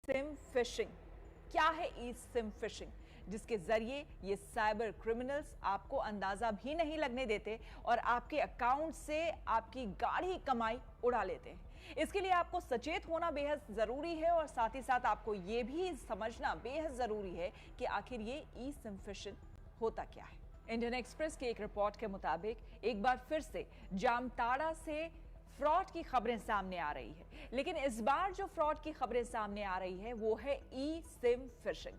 SIM fishing. क्या है ई SIM fishing, जिसके जरिए ये साइबर क्रिमिनल्स आपको अंदाजा भी नहीं लगने देते और आपके अकाउंट से आपकी गाढ़ी कमाई उड़ा लेते हैं। इसके लिए आपको सचेत होना बेहद जरूरी है और साथ ही साथ आपको ये भी समझना बेहद जरूरी है कि आखिर ये ई सिम फिशिंग होता क्या है। इंडियन एक्सप्रेस की एक रिपोर्ट के मुताबिक एक बार फिर से जामताड़ा से फ्रॉड की खबरें सामने आ रही है, लेकिन इस बार जो फ्रॉड की खबरें सामने आ रही है वो है ई सिम फिशिंग।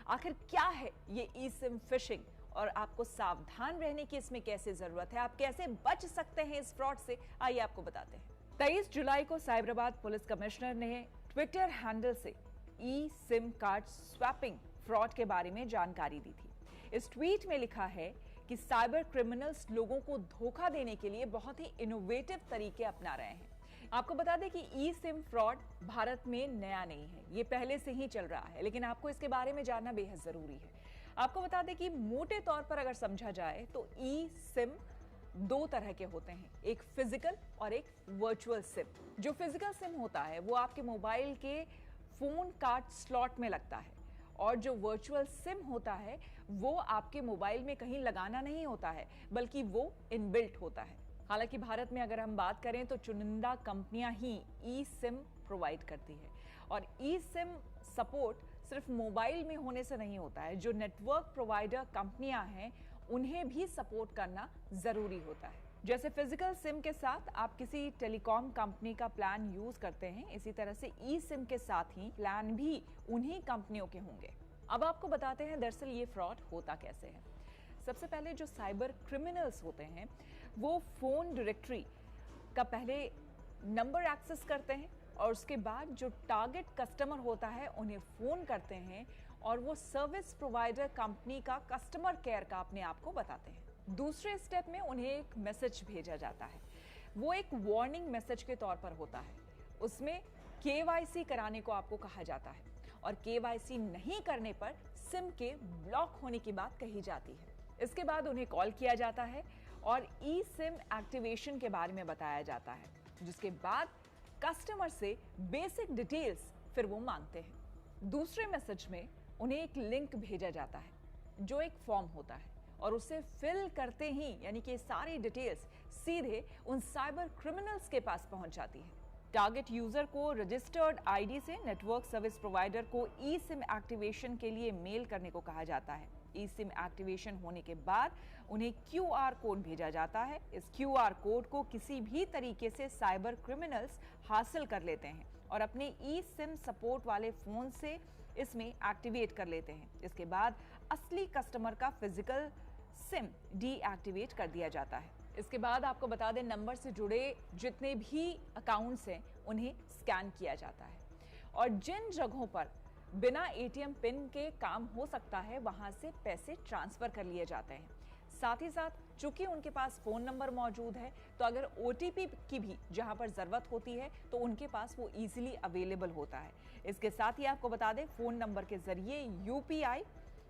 आखिर क्या है ये ई सिम फिशिंग और आपको सावधान रहने की इसमें कैसे जरूरत है, आप कैसे बच सकते हैं इस फ्रॉड से, आइए आपको बताते हैं। 23 जुलाई को साइबराबाद पुलिस कमिश्नर ने ट्विटर हैंडल से ई सिम कार्ड स्वैपिंग फ्रॉड के बारे में जानकारी दी थी। इस ट्वीट में लिखा है कि साइबर क्रिमिनल्स लोगों को धोखा देने के लिए बहुत ही इनोवेटिव तरीके अपना रहे हैं। आपको बता दें कि ई सिम फ्रॉड भारत में नया नहीं है, ये पहले से ही चल रहा है, लेकिन आपको इसके बारे में जानना बेहद जरूरी है। आपको बता दें कि मोटे तौर पर अगर समझा जाए तो ई सिम दो तरह के होते हैं, एक फिजिकल और एक वर्चुअल सिम। जो फिजिकल सिम होता है वो आपके मोबाइल के फोन कार्ड स्लॉट में लगता है और जो वर्चुअल सिम होता है वो आपके मोबाइल में कहीं लगाना नहीं होता है, बल्कि वो इनबिल्ट होता है। हालांकि भारत में अगर हम बात करें तो चुनिंदा कंपनियां ही ई सिम प्रोवाइड करती है और ई सिम सपोर्ट सिर्फ मोबाइल में होने से नहीं होता है, जो नेटवर्क प्रोवाइडर कंपनियां हैं उन्हें भी सपोर्ट करना जरूरी होता है। जैसे फिजिकल सिम के साथ आप किसी टेलीकॉम कंपनी का प्लान यूज करते हैं, इसी तरह से ई सिम के साथ ही प्लान भी उन्हीं कंपनियों के होंगे। अब आपको बताते हैं दरअसल ये फ्रॉड होता कैसे है। सबसे पहले जो साइबर क्रिमिनल्स होते हैं वो फोन डायरेक्टरी का पहले नंबर एक्सेस करते हैं और उसके बाद जो टारगेट कस्टमर होता है उन्हें फोन करते हैं और वो सर्विस प्रोवाइडर कंपनी का कस्टमर केयर का अपने आप को बताते हैं। दूसरे स्टेप में उन्हें एक मैसेज भेजा जाता है, वो एक वार्निंग मैसेज के तौर पर होता है। उसमें केवाईसी कराने को आपको कहा जाता है और केवाईसी नहीं करने पर सिम के ब्लॉक होने की बात कही जाती है। इसके बाद उन्हें कॉल किया जाता है और ई सिम एक्टिवेशन के बारे में बताया जाता है, जिसके बाद कस्टमर से बेसिक डिटेल्स फिर वो मांगते हैं। दूसरे मैसेज में उन्हें एक लिंक भेजा जाता है जो एक फॉर्म होता है और उसे फिल करते ही यानी कि सारी डिटेल्स सीधे उन साइबर क्रिमिनल्स के पास पहुंच जाती है। टारगेट यूजर को रजिस्टर्ड आईडी से नेटवर्क सर्विस प्रोवाइडर को ई सिम एक्टिवेशन के लिए मेल करने को कहा जाता है। ई सिम एक्टिवेशन होने के बाद उन्हें क्यूआर कोड भेजा जाता है। इस क्यूआर कोड को किसी भी तरीके से साइबर क्रिमिनल्स हासिल कर लेते हैं और अपने ई सिम सपोर्ट वाले फोन से इसमें एक्टिवेट कर लेते हैं। इसके बाद असली कस्टमर का फिजिकल सिम डीएक्टिवेट कर दिया जाता है। इसके बाद आपको बता दें नंबर से जुड़े जितने भी अकाउंट्स हैं उन्हें स्कैन किया जाता है और जिन जगहों पर बिना एटीएम पिन के काम हो सकता है वहां से पैसे ट्रांसफर कर लिए जाते हैं। साथ ही साथ चूंकि उनके पास फोन नंबर मौजूद है तो अगर ओटीपी की भी जहां पर जरूरत होती है तो उनके पास वो इजीली अवेलेबल होता है। इसके साथ ही आपको बता दें फोन नंबर के जरिए यूपीआई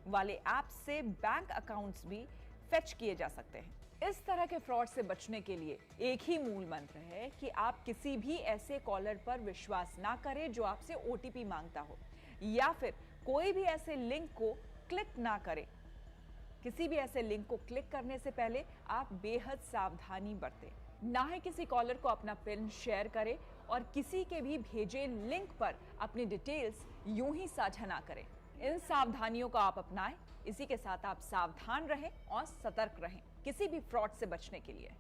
वाले ऐप से बैंक अकाउंट्स भी फेच किए जा सकते हैं। इस तरह के फ्रॉड से बचने के लिए एक ही मूल मंत्र है कि आप किसी भी ऐसे कॉलर पर विश्वास ना करें जो आपसे ओटीपी मांगता हो या फिर कोई भी ऐसे लिंक को क्लिक ना करें। किसी भी ऐसे लिंक को क्लिक करने से पहले आप बेहद सावधानी बरतें, ना ही किसी कॉलर को अपना पिन शेयर करें और किसी के भी भेजे लिंक पर अपनी डिटेल्स यूं ही साझा ना करें। इन सावधानियों को आप अपनाएं, इसी के साथ आप सावधान रहें और सतर्क रहें किसी भी फ्रॉड से बचने के लिए।